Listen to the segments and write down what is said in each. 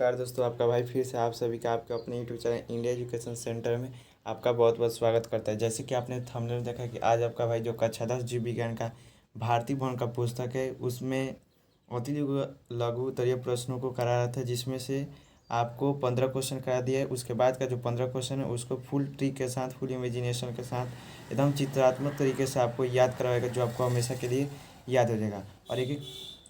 नमस्कार दोस्तों, आपका भाई फिर से आप सभी का आपके अपने YouTube channel India education centre में आपका बहुत बहुत स्वागत करता है। जैसे कि आपने थंबनेल में देखा कि आज आपका भाई जो कक्षा 10 जीव विज्ञान का भारतीय भवन का पुस्तक है उसमें अति लघु उत्तरीय प्रश्नों को करा रहा था, जिसमें से आपको 15 क्वेश्चन करा दिया है। उसके बाद का जो 15 क्वेश्चन है उसको फुल ट्रिक के साथ, फुल इमेजिनेशन के साथ, एकदम चित्रात्मक तरीके से आपको याद करवाएगा, जो आपको हमेशा के लिए याद हो जाएगा। और एक एक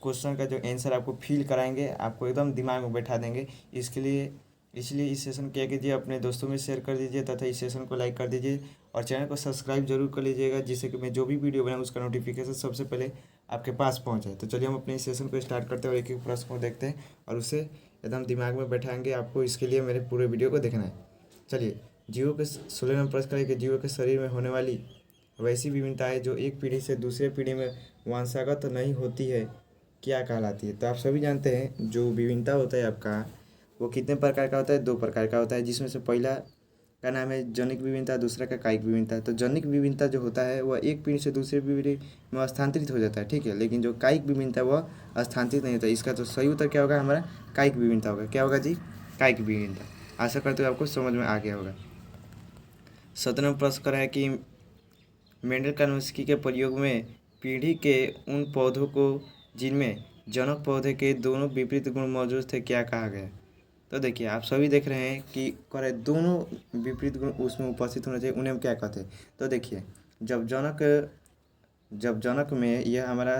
क्वेश्चन का जो आंसर आपको फील कराएंगे, आपको एकदम दिमाग में बैठा देंगे। इसलिए इस सेशन क्या कीजिए, अपने दोस्तों में शेयर कर दीजिए तथा इस सेशन को लाइक कर दीजिए और चैनल को सब्सक्राइब जरूर कर लीजिएगा, जिससे कि मैं जो भी वीडियो बनाऊँ उसका नोटिफिकेशन सबसे पहले आपके पास पहुँचे। तो चलिए हम अपने इस सेशन को स्टार्ट करते हैं और एक एक प्रश्न को देखते हैं और उसे एकदम दिमाग में बैठाएंगे। आपको इसके लिए मेरे पूरे वीडियो को देखना है। चलिए, जीवों के 16 नंबर प्रश्न करें कि जीवों के शरीर में होने वाली वैसी विभिन्नताएं जो एक पीढ़ी से दूसरे पीढ़ी में वंशागत नहीं होती है क्या कहलाती है। तो आप सभी जानते हैं जो विभिन्नता होता है आपका, वो कितने प्रकार का होता है? 2 प्रकार का होता है, जिसमें से पहला का नाम है जनिक विभिन्नता, दूसरा का कायिक विभिन्नता। तो जनिक विभिन्नता जो होता है वह एक पीढ़ी से दूसरी पीढ़ी में स्थानांतरित हो जाता है, ठीक है। लेकिन जो कायिक विभिन्नता वह स्थानांतरित नहीं होता। इसका तो सही उत्तर क्या होगा? हमारा कायिक विभिन्नता होगा। क्या होगा जी? कायिक विभिन्नता। आशा करते हुए आपको समझ में आ गया होगा। 17वां प्रश्न कर है कि मेंडल का अनुवंशिकी के प्रयोग में पीढ़ी के उन पौधों को जिनमें जनक पौधे के दोनों विपरीत गुण मौजूद थे क्या कहा गया। तो देखिए, आप सभी देख रहे हैं कि करे दोनों विपरीत गुण उसमें उपस्थित होना चाहिए, उन्हें हम क्या कहते हैं। तो देखिए, जब जनक में यह हमारा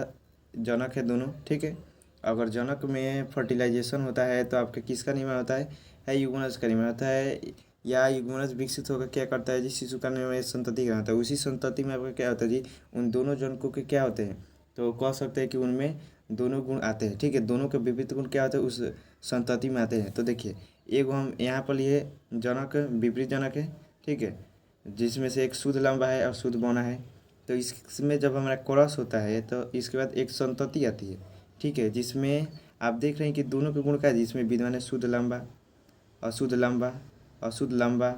जनक है दोनों, ठीक है। अगर जनक में फर्टिलाइजेशन होता है तो आपके किसका निर्माण होता है युग्मनज का निर्माण होता है, या युग्मनज विकसित होकर क्या करता है जी? शिशु का निर्माण, संतति का होता है। उसी संतति में आपका क्या होता है जी? उन दोनों जनकों के क्या होते हैं? तो कह सकते हैं कि उनमें दोनों गुण आते हैं, ठीक है। दोनों के विपरीत गुण क्या होते हैं? उस संतति में आते हैं। तो देखिए, एक हम यहाँ पर लिए जनक, विपरीत जनक है, ठीक है, जिसमें से एक शुद्ध लंबा है और शुद्ध बौना है। तो इसमें जब हमारा क्रॉस होता है तो इसके बाद एक संतति आती है, ठीक है, जिसमें आप देख रहे हैं कि दोनों के गुण का है, जिसमें विद्यमान है शुद्ध लंबा, अशुद्ध लंबा, अशुद्ध लंबा,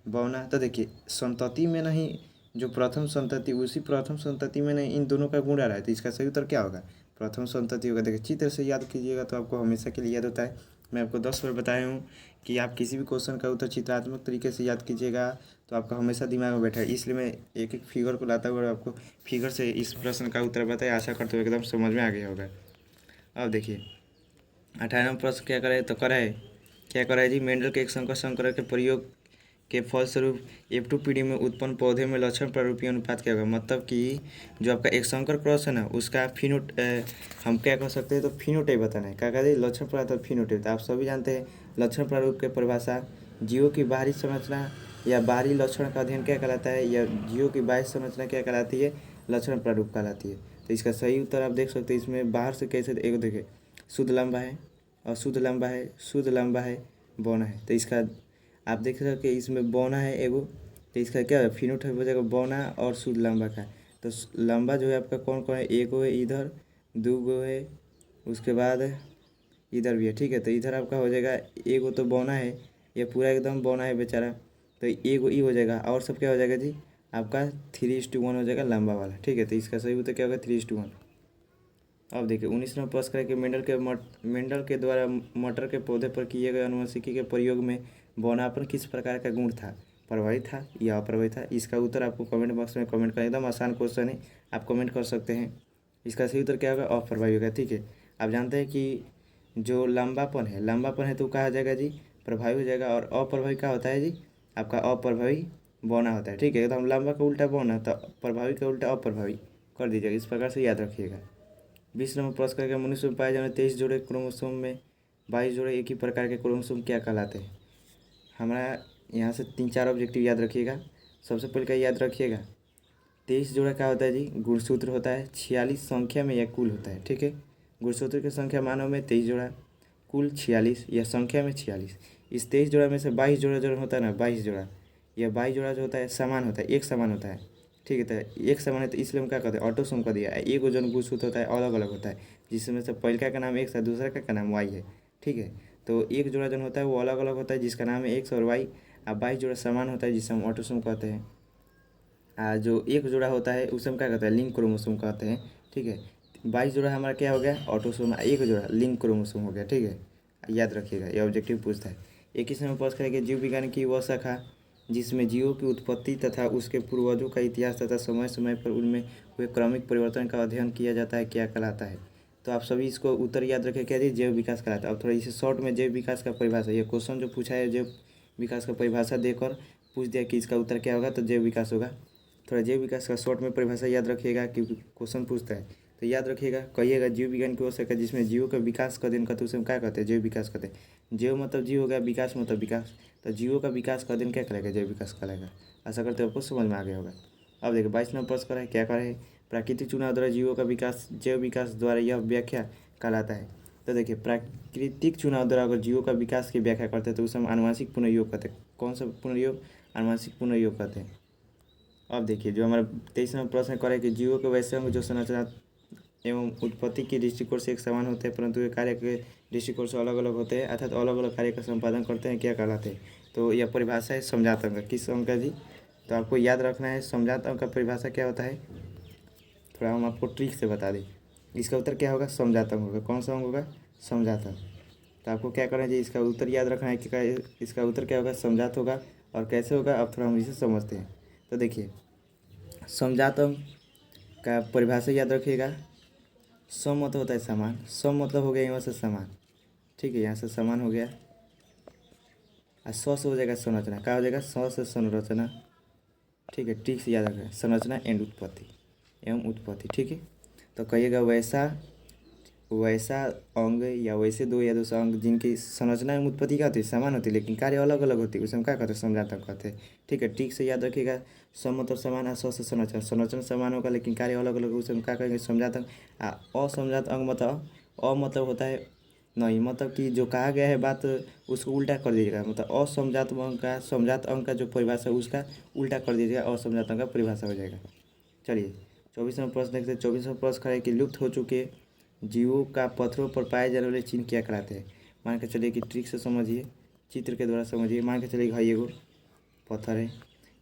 बौना। तो देखिए, संतति में नहीं, जो प्रथम संतति, उसी प्रथम संतति में नहीं इन दोनों का गुण आ रहा है। तो इसका सही उत्तर क्या होगा? प्रथम संतति होगा। देखिए, चित्र से याद कीजिएगा तो आपको हमेशा के लिए याद होता है। मैं आपको 10 बार बताया हूँ कि आप किसी भी क्वेश्चन का उत्तर चित्रात्मक तरीके से याद कीजिएगा तो आपका हमेशा दिमाग में बैठा है। इसलिए मैं एक एक फिगर को लाता हुआ आपको फिगर से इस प्रश्न का उत्तर बताया। आशा करते हुए एकदम समझ में आ गया होगा। अब देखिए, 18वां प्रश्न क्या करे तो क्या करा है जी? मेंडल के एक संकर संकरण के प्रयोग के फलस्वरूप F2 पीढ़ी में उत्पन्न पौधे में लक्षण प्रारूपीय अनुपात क्या होगा। मतलब कि जो आपका एक संकर क्रॉस है ना, उसका हम क्या कर सकते हैं? तो फिनोटाइप बताना है। क्या कहते हैं? लक्षण प्रारूप और फिनोटाइप। आप सभी जानते हैं लक्षण प्रारूप के परिभाषा जीवों की बाहरी संरचना या बाहरी लक्षण का अध्ययन क्या कहलाता है, या जीवों की बाह्य संरचना क्या कहलाती है? लक्षण प्रारूप कहलाती है। तो इसका सही उत्तर आप देख सकते हैं। इसमें बाहर से कैसे, एक देखिए, शुद्ध लंबा है, अशुद्ध लंबा है, शुद्ध लंबा है, बौना है। तो इसका आप देख रहे हो कि इसमें बौना है एगो, तो इसका क्या है? फिनोटाइप हो जाएगा बौना और शुद्ध लंबा का। तो लंबा जो है आपका कौन कौन है? एक है इधर, दो गो है, उसके बाद इधर भी है, ठीक है। तो इधर आपका हो जाएगा एगो तो बौना है, ये पूरा एकदम बौना है बेचारा, तो एगो ई हो जाएगा। और सब क्या हो जाएगा जी? आपका 3:1 हो जाएगा लंबा वाला, ठीक है। तो इसका सही उत्तर क्या होगा? 3:1। अब देखिए, 19वां प्रश्न है कि मेंडल के द्वारा मटर के पौधे पर किए गए आनुवंशिकी के प्रयोग में बौनापन किस प्रकार का गुण था? प्रभावित था या अप्रभावित था? इसका उत्तर आपको कमेंट बॉक्स में कमेंट करें। एकदम आसान क्वेश्चन है, आप कमेंट कर सकते हैं। इसका सही उत्तर क्या होगा? अप्रभावी होगा, ठीक है। आप जानते हैं कि जो लंबापन है तो कहा जाएगा जी? प्रभावी हो जाएगा। और अप्रभावी क्या होता है जी? आपका अप्रभावी बौना होता है, ठीक है। एकदम लंबा का उल्टा बौना, तो प्रभावी का उल्टा अप्रभावी कर दीजिएगा। इस प्रकार से याद रखिएगा। 20 नंबर प्रश्न करके मनुष्य में पाए जाने 23 जोड़े क्रोमोसोम में 22 जोड़े एक ही प्रकार के क्रोमोसोम क्या कहलाते हैं? हमारा यहाँ से 3-4 ऑब्जेक्टिव याद रखिएगा। सबसे पहले क्या याद रखिएगा? 23 जोड़ा क्या होता है जी? गुणसूत्र होता है। 46 संख्या में या कुल होता है, ठीक है। गुणसूत्र की संख्या मानव में 23 जोड़ा, कुल 46 या संख्या में 46। इस 23 जोड़ा में से 22 जोड़ा जो होता है ना, 22 जोड़ा, यह 22 जोड़ा जो होता है समान होता है, एक समान होता है, ठीक है। तो एक समान है तो इसलिए हम क्या कहते हैं? ऑटोसोम का दिया है। एक वजन गुणसूत्र होता है अलग अलग होता है, जिसमें से पहले का नाम एक्स है, दूसरा का नाम वाई है, ठीक है। तो एक जोड़ा जो होता है वो अलग अलग होता है, जिसका नाम है एक्स और वाई। अब 22 जोड़ा समान होता है, जिसे हम ऑटोसोम कहते हैं। जो एक जोड़ा होता है उसे हम क्या कहते हैं? लिंक क्रोमोसोम कहते हैं, ठीक है। 22 जोड़ा हमारा क्या हो गया? ऑटोसोम। एक जोड़ा लिंक क्रोमोसोम हो गया, ठीक है। याद रखिएगा, ये ऑब्जेक्टिव पूछता है। 21 नंबर प्रश्न करेंगे जीव विज्ञान की वह शाखा जिसमें जीवों की उत्पत्ति तथा उसके पूर्वजों का इतिहास तथा समय समय पर उनमें हुए क्रमिक परिवर्तन का अध्ययन किया जाता है, क्या कहलाता है। तो आप सभी इसको उत्तर याद रखें, क्या जी जैव विकास कहलाता है। अब थोड़ा इसे शॉर्ट में जैव विकास का परिभाषा, ये क्वेश्चन जो पूछा है जैव विकास का परिभाषा देकर पूछ दिया कि इसका उत्तर क्या होगा, तो जैव विकास होगा। थोड़ा जैव विकास का शॉर्ट में परिभाषा याद रखिएगा क्योंकि क्वेश्चन पूछता है, तो याद रखिएगा। कहिएगा जीव विज्ञान की आवश्यकता जिसमें जीवों का विकास का अध्ययन करते उसे हम क्या कहते हैं, जैव विकास कहते हैं। जैव मतलब जीव हो गया, विकास मतलब विकास, तो जीवों का विकास का अध्ययन क्या कहलाएगा, जैव विकास कहलाएगा। आशा करते हैं आपको समझ में आ गया होगा। अब देखिए 22 नंबर प्रश्न है, क्या करे प्राकृतिक चुनाव द्वारा जीवों का विकास जैव विकास द्वारा यह व्याख्या कहलाता है। तो देखिए प्राकृतिक चुनाव द्वारा अगर जीवों का विकास की व्याख्या करते हैं तो उसे हम आनुवंशिक पुनर्योग कहते हैं। कौन सा पुनर्योग, आनुवंशिक पुनर्योग कहते हैं। अब देखिए जो हमारा 23 नंबर प्रश्न करे कि जीवों के वैसे अंग जो संरचना एवं उत्पत्ति के दृष्टिकोण से एक समान होते हैं परंतु ये कार्य के दृष्टिकोण से अलग अलग होते हैं अर्थात अलग अलग कार्य का संपादन करते हैं, क्या कहलाते हैं। तो यह परिभाषा है समझात अंग, किस अंग का जी, तो आपको याद रखना है समझात अंग का परिभाषा क्या होता है। थोड़ा हम आपको ट्रिक से बता दें, इसका उत्तर क्या होगा, समझात अंग होगा। कौन सा अंग होगा, समझात अंग। तो आपको क्या करना है जी, इसका उत्तर याद रखना है कि इसका उत्तर क्या होगा, समझात होगा। और कैसे होगा अब थोड़ा हम इसे समझते हैं। तो देखिए समझात अंग का परिभाषा याद रखिएगा। सम मतलब होता है समान, सम मतलब हो गया यहाँ से समान, ठीक है, यहाँ से समान हो गया। और स से हो जाएगा संरचना, क्या हो जाएगा, स से संरचना, ठीक है। ठीक से याद रखें, संरचना एंड उत्पत्ति एवं उत्पत्ति, ठीक है। तो कहिएगा वैसा वैसा अंग या वैसे दो या दूसरा अंग जिनकी संरचना एवं उत्पत्ति क्या होती है, समान होती है लेकिन कार्य अलग अलग होती है, उसे हम क्या कहते हैं, समझात अंग कहते हैं, ठीक है। ठीक से याद रखिएगा, सम मतलब समान और स से संरचना, संरचना समान होगा लेकिन कार्य अलग अलग, उसे हम क्या कहेंगे, समझात अंग। असमझात अंग मतलब मतलब होता है नहीं, मतलब कि जो कहा गया है बात उसको उल्टा कर दीजिएगा, मतलब असमझात अंग का समझात अंग का जो परिभाषा है उसका उल्टा कर दीजिएगा, असमझात अंग का परिभाषा हो जाएगा। चलिए 24 नंबर प्रश्न देखते हैं। 24 नंबर प्रश्न खड़ा है कि लुप्त हो चुके जीवों का पत्थरों पर पाए जाने वाले चिन्ह क्या कहलाते हैं। मान के चलिए कि ट्रिक से समझिए, चित्र के द्वारा समझिए। मान के चलिए भाई एगो पत्थर है,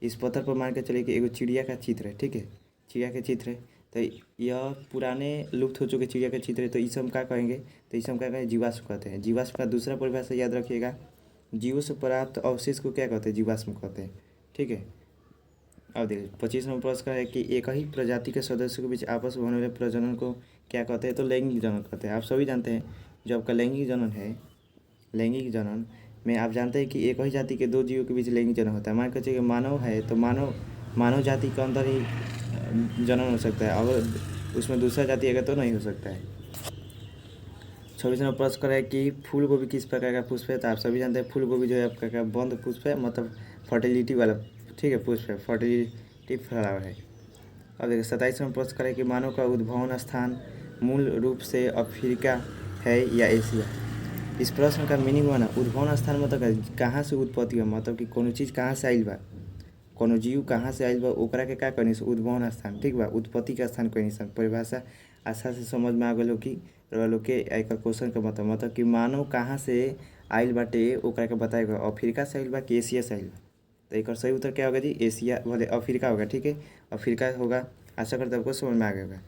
इस पत्थर पर मान के चलिए कि एगो चिड़िया का चित्र है, ठीक है, चिड़िया का चित्र है। तो यह पुराने लुप्त हो चुके चिड़िया का चित्र है, तो इसे हम क्या कहेंगे, तो इसे हम क्या कहेंगे, जीवाश्म कहते हैं। जीवाश्म का दूसरा परिभाषा याद रखिएगा, जीवों से प्राप्त अवशेष को क्या कहते हैं, जीवाश्म कहते हैं, ठीक है। अब देखिए 25 नंबर प्रश्न का है कि एक ही प्रजाति के सदस्यों के बीच आपस में होने वाले प्रजनन को क्या कहते हैं, तो लैंगिक जनन कहते हैं। आप सभी जानते हैं जो आपका लैंगिक जनन है, लैंगिक जनन में आप जानते हैं कि एक ही जाति के दो जीवों के बीच लैंगिक जनन होता है। मान के चलिए मानव है तो मानव जाति के अंदर ही जनन हो सकता है, अगर उसमें दूसरा जाति अगर तो नहीं हो सकता है। 26 नंबर प्रश्न कर है कि फूल गोभी किस प्रकार का पुष्प है। तो आप सभी जानते हैं फूल गोभी जो है आपका क्या बंद पुष्प है, मतलब फर्टिलिटी वाला, ठीक है, पुष्प है, फर्टिलिटी फ्लावर है। अब देखिए 27 नंबर प्रश्न करें कि मानव का उद्भवन स्थान मूल रूप से अफ्रीका है या एशिया। इस प्रश्न का मीनिंग हुआ ना, उद्भवन स्थान मतलब कहाँ से उत्पत्ति हुआ, मतलब कि कोनो चीज़ कहाँ से आइल बा, कोनो जीव कहाँ से आइल बा ओकरा के का कहनी से उद्भवन स्थान, ठीक बा, उत्पत्ति का स्थान कहनी सन। परिभाषा अच्छा से समझ में आ गल हो कि लोग के एक क्वेश्चन का मतलब कि मानव कहाँ से आइल बाटे ओकरा के बताएगा, अफ्रीका से आइल बा कि एशिया से आइल बा। तो एक सही उत्तर क्या होगा जी, एशिया बोले अफ्रीका होगा, ठीक है, अफ्रीका होगा। आशा करते आपको समझ में आ गया होगा।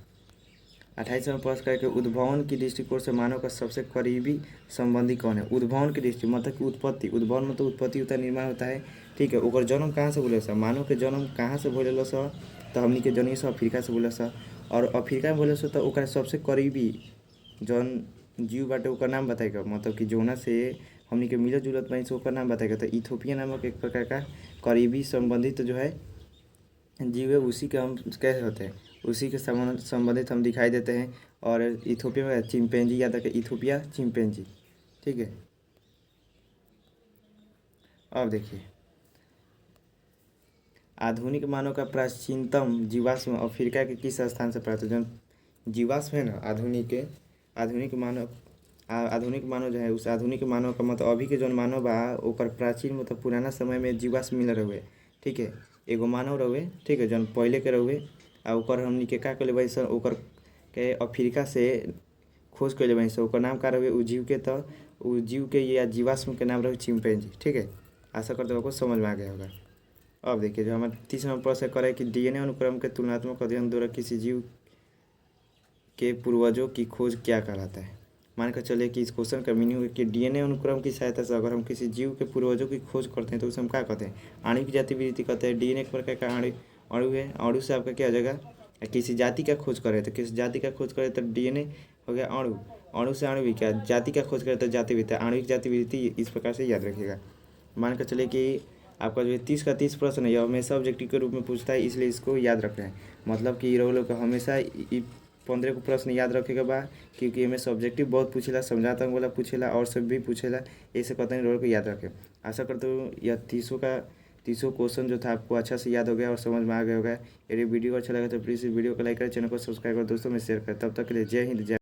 28 नंबर प्रश्न करके उद्भवन की दृष्टिकोण से मानव का सबसे करीबी संबंधी कौन है। उद्भवन की दृष्टि मतलब कि उत्पत्ति, उद्भवन मतलब उत्पत्ति होता है, निर्माण होता है, ठीक है। ओकर जन्म कहाँ से बोले सर, मानव के जन्म कहाँ से बोले सर, तो हमनी के जन्म से अफ्रीका से बोले सर। और अफ्रीका में बोले सर तो ओकरा सबसे करीबी जौन जीव बाटे ओकर नाम बताएगा, मतलब कि जोना से हमनी के मिलत जुलत बनी से ओकर नाम बताएगा। तो इथोपिया नामक एक प्रकार का करीबी संबंधित जो है जीव है उसी के हम कैसे होते हैं, उसी के संबंधित हम दिखाई देते हैं। और इथोपिया में चिंपैंजी याद रखें, इथोपिया चिंपैंजी, ठीक है। अब देखिए आधुनिक मानव का प्राचीनतम जीवाश्म अफ्रीका के किस स्थान से प्राप्त है। जो जीवाश्म है ना आधुनिक मानव जो है उस आधुनिक मानव का मतलब अभी के जो मानव बा ओकर प्राचीन मतलब पुराना समय में जीवाश्म मिल रहे, ठीक है। एगो मानव रहे, ठीक है, जौन पहले के रहे आ ओकर हमनी के का कले बाई ओकर के अफ्रीका से खोज कैले बाई ओकर नाम का रहे उ जीव के, तो उ जीव के या जीवाश्म के नाम रहे चिंपैंजी, ठीक है। आशा करते आपको समझ में आ गया होगा। अब देखिए जो हमारे 30 नंबर प्रश्न करे कि डीएनए अनुक्रम के तुलनात्मक अध्ययन द्वारा किसी जीव के पूर्वजों की खोज क्या कहलाता है। मान कर चले कि इस क्वेश्चन का मीनिंग है कि डीएनए अनुक्रम की सहायता से अगर हम किसी जीव के पूर्वजों की खोज करते हैं तो उसे हम क्या कहते हैं, आणविक जातिविधि कहते हैं। डीएनए एक प्रकार का अणु है। अणु से आपका क्या हो जाएगा, किसी जाति का खोज करें तो किसी जाति का खोज करें तो डीएनए हो गया अणु। अणु से आणविक, क्या जाति का खोज करें तो जातिविधि, आणविक जातिविधि। इस प्रकार से याद रखिएगा। मान कर चलिए कि आपका जो 30 का 30 प्रश्न है यह हमेशा ऑब्जेक्टिव के रूप में पूछता है, इसलिए इसको याद रख रहे हैं। मतलब कि लोग को हमेशा 15 को प्रश्न याद रखेगा बा, क्योंकि हमें सब्जेक्टिव बहुत पूछेला, समझाता वाला पूछेला और सब भी पूछेला, ऐसे कहते हैं लोग को याद रखें। आशा करता हूँ यह 30 क्वेश्चन जो था आपको अच्छा से याद हो गया और समझ में आ गया होगा। यदि वीडियो अच्छा लगा तो प्लीज़ इस वीडियो को लाइक करें, चैनल को सब्सक्राइब करें, दोस्तों में शेयर करें। तब तक के लिए जय हिंद, जय